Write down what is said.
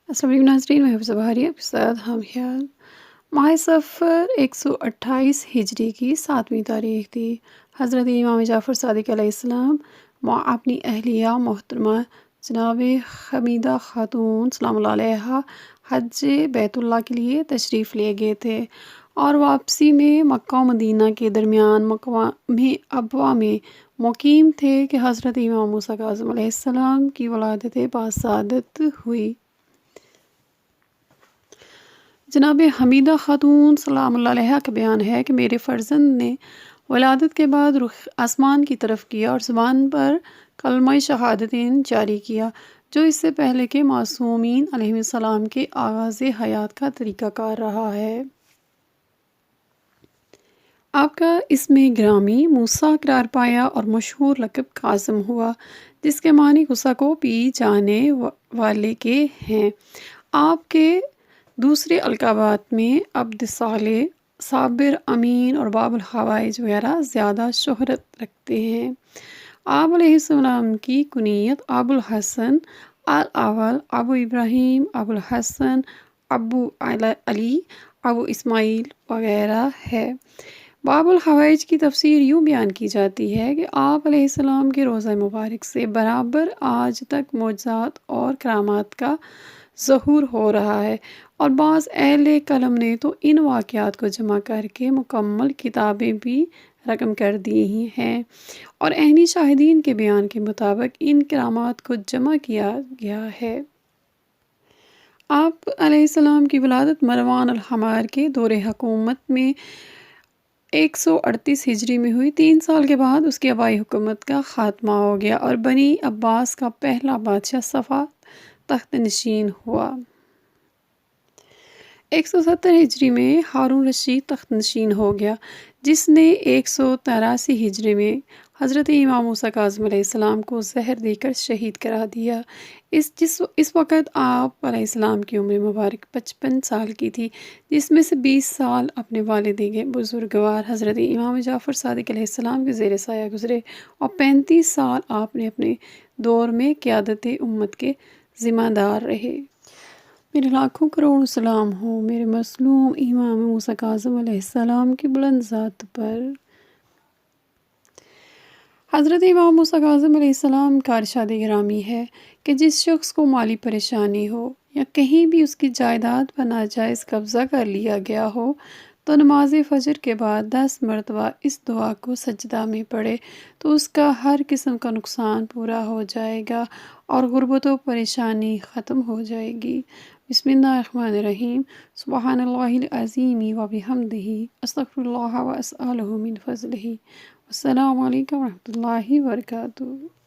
السلام علیکم ناظرین، میں حفظہ بہاری آپ کے ساتھ ہم خیال ماہ صفر 128 ہجری کی 7ویں تاریخ تھی۔ حضرت امام جعفر صادق علیہ السلام اپنی اہلیہ محترمہ جناب حمیدہ خاتون سلام اللہ علیہا حج بیت اللہ کے لیے تشریف لے گئے تھے، اور واپسی میں مکہ و مدینہ کے درمیان مقام ابوا میں مقیم تھے کہ حضرت امام موسیٰ کاظم علیہ السلام کی ولادت باسعادت ہوئی۔ جناب حمیدہ خاتون سلام اللہ علیہا کا بیان ہے کہ میرے فرزند نے ولادت کے بعد رخ آسمان کی طرف کیا اور زبان پر کلمہ شہادتین جاری کیا، جو اس سے پہلے کے معصومین علیہ السلام کے آغاز حیات کا طریقہ کار رہا ہے۔ آپ کا اسم گرامی موسیٰ قرار پایا اور مشہور لقب کاظم ہوا، جس کے معنی غصہ کو پی جانے والے کے ہیں۔ آپ کے دوسرے القابات میں عبد صالح، صابر، امین اور باب الحوائج وغیرہ زیادہ شہرت رکھتے ہیں۔ آپ علیہ السلام کی کنیت ابو الحسن الاول، ابو ابراہیم، ابو الحسن، ابو علی، ابو اسماعیل وغیرہ ہے۔ باب الحوائج کی تفسیر یوں بیان کی جاتی ہے کہ آپ علیہ السلام کے روضہ مبارک سے برابر آج تک معجزات اور کرامات کا ظہور ہو رہا ہے، اور بعض اہل قلم نے تو ان واقعات کو جمع کر کے مکمل کتابیں بھی رقم کر دی ہیں، اور عینی شاہدین کے بیان کے مطابق ان کرامات کو جمع کیا گیا ہے۔ آپ علیہ السلام کی ولادت مروان الحمر کے دور حکومت میں 138 ہجری میں ہوئی۔ 3 سال کے بعد اس کی آبائی حکومت کا خاتمہ ہو گیا اور بنی عباس کا پہلا بادشاہ صفا تخت نشین ہوا۔ 170 ہجری میں ہارون رشید تخت نشین ہو گیا، جس نے 183 ہجری میں حضرت امام موسیٰ کاظم علیہ السلام کو زہر دے کر شہید کرا دیا۔ اس وقت آپ علیہ السلام کی عمر مبارک 55 سال کی تھی، جس میں سے 20 سال اپنے والد بزرگوار حضرت امام جعفر صادق علیہ السلام کے زیر سایہ گزرے، اور 35 سال آپ نے اپنے دور میں قیادت امت کے ذمہ دار رہے۔ میرے لاکھوں کروڑوں سلام ہوں میرے مظلوم امام موسیٰ کاظم علیہ السلام کی بلند ذات پر۔ حضرت امام موسیٰ کاظم علیہ السلام کا ارشاد گرامی ہے کہ جس شخص کو مالی پریشانی ہو یا کہیں بھی اس کی جائیداد پر ناجائز قبضہ کر لیا گیا ہو، تو نماز فجر کے بعد 10 مرتبہ اس دعا کو سجدہ میں پڑھے تو اس کا ہر قسم کا نقصان پورا ہو جائے گا اور غربت و پریشانی ختم ہو جائے گی۔ بسم اللہ الرحمن الرحیم۔ سبحان اللہ العظیم و بحمدہ، استغفر اللہ و اسألہ من فضلہ۔ السلام علیکم و رحمۃ اللہ وبرکاتہ۔